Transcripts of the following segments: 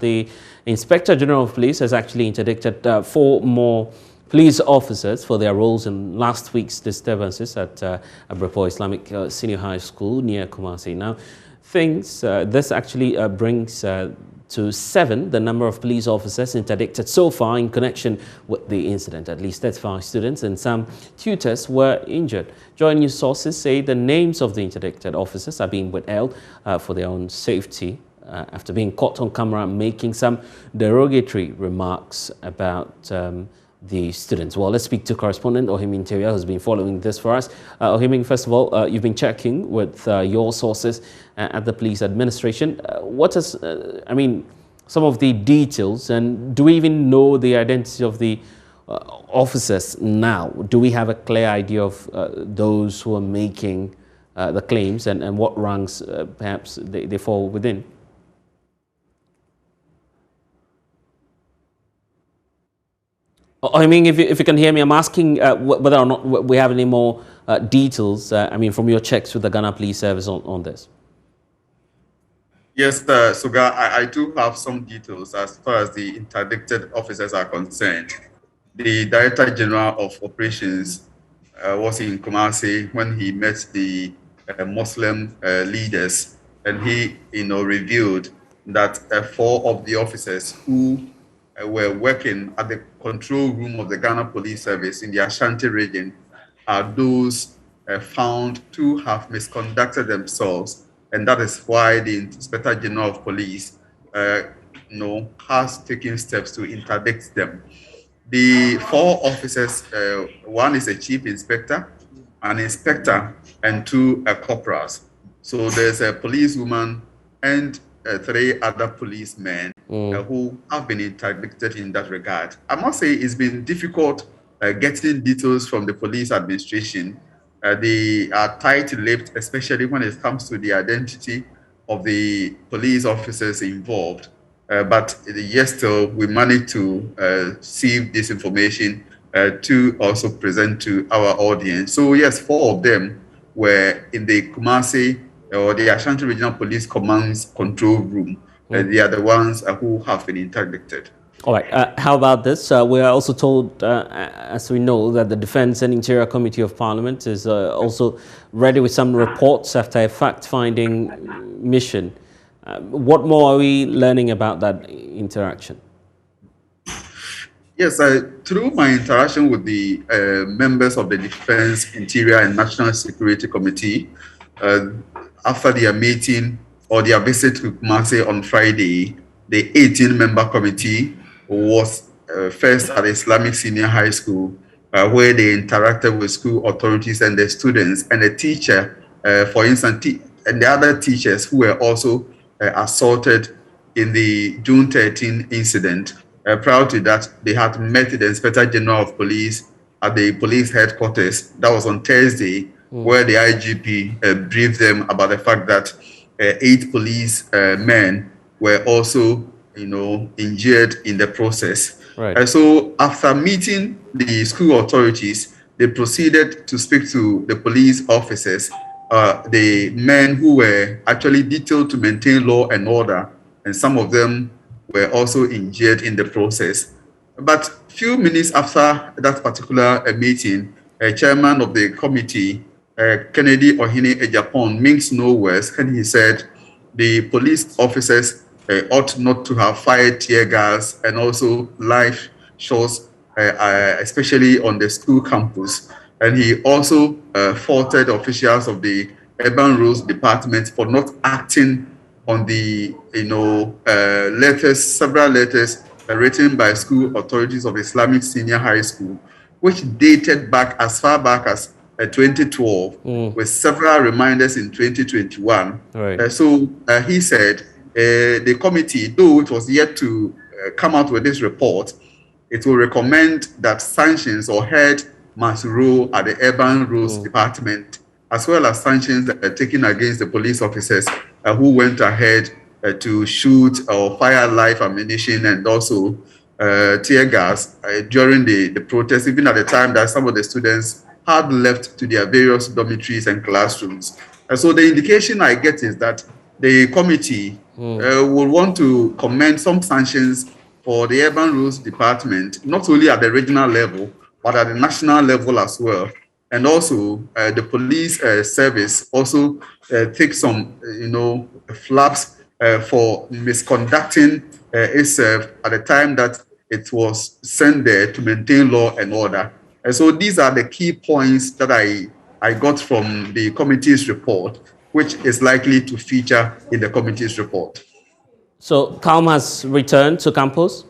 the Inspector General of Police has actually interdicted 4 more police officers for their roles in last week's disturbances at Abrepo Islamic Senior High School near Kumasi. Now, this actually brings to 7 the number of police officers interdicted so far in connection with the incident. At least 35 students and some tutors were injured. Joint news sources say the names of the interdicted officers are being withheld for their own safety after being caught on camera making some derogatory remarks about the students. Well, let's speak to correspondent Ohiming Teria, who's been following this for us. Ohiming, first of all, you've been checking with your sources at the police administration. What is, some of the details, and do we even know the identity of the officers now? Do we have a clear idea of those who are making the claims and what ranks perhaps they fall within? I mean, if you can hear me, I'm asking whether or not we have any more details, from your checks with the Ghana Police Service on this. Yes, Suga, I do have some details as far as the interdicted officers are concerned. The Director General of Operations was in Kumasi when he met the Muslim leaders, and he, revealed that 4 of the officers who were working at the control room of the Ghana Police Service in the Ashanti region are those found to have misconducted themselves, and that is why the Inspector General of Police has taken steps to interdict them. The 4 officers, one is a chief inspector, an inspector, and 2 corporals. So there's a policewoman and 3 other policemen who have been interdicted in that regard. I must say it's been difficult getting details from the police administration. They are tight-lipped, especially when it comes to the identity of the police officers involved. But yes, still, we managed to see this information to also present to our audience. So yes, 4 of them were in the Kumasi or the Ashanti Regional Police Command's control room. They are the ones who have been interdicted. All right. How about this? We are also told, as we know, that the Defence and Interior Committee of Parliament is also ready with some reports after a fact-finding mission. What more are we learning about that interaction? Yes, through my interaction with the members of the Defence, Interior and National Security Committee, after their meeting or their visit to Kumasi on Friday, the 18-member committee was first at Islamic Senior High School, where they interacted with school authorities and the students and the teacher, for instance, and the other teachers who were also assaulted in the June 13 incident. Prior to that, they had met the Inspector General of Police at the police headquarters. That was on Thursday, where the IGP briefed them about the fact that 8 police men were also, injured in the process. Right. So after meeting the school authorities, they proceeded to speak to the police officers, the men who were actually detailed to maintain law and order, and some of them were also injured in the process. But few minutes after that particular meeting, a chairman of the committee, Kennedy Ohene Ejapon, minks no words, and he said the police officers ought not to have fired tear gas and also live shots, especially on the school campus. And he also faulted officials of the Urban Roads Department for not acting on the several letters written by school authorities of Islamic Senior High School, which dated back as far back as 2012, with several reminders in 2021. Right. So he said the committee, though it was yet to come out with this report, it will recommend that sanctions or head must roll at the Urban Roads Department, as well as sanctions that are taken against the police officers who went ahead to shoot or fire live ammunition and also tear gas during the protest, even at the time that some of the students had left to their various dormitories and classrooms. So the indication I get is that the committee would want to commend some sanctions for the Urban Roads Department, not only at the regional level, but at the national level as well. And also the police service also take some, flaps for misconducting itself at the time that it was sent there to maintain law and order. And so these are the key points that I got from the committee's report, which is likely to feature in the committee's report. So calm has returned to campus?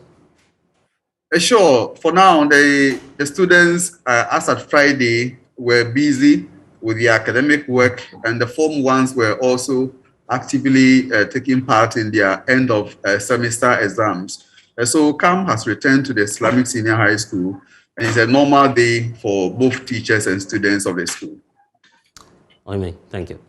Sure. For now, the students, as at Friday, were busy with the academic work, and the Form 1s were also actively taking part in their end of semester exams. So CAM has returned to the Islamic Senior High School, and it's a normal day for both teachers and students of the school. Amen. Thank you.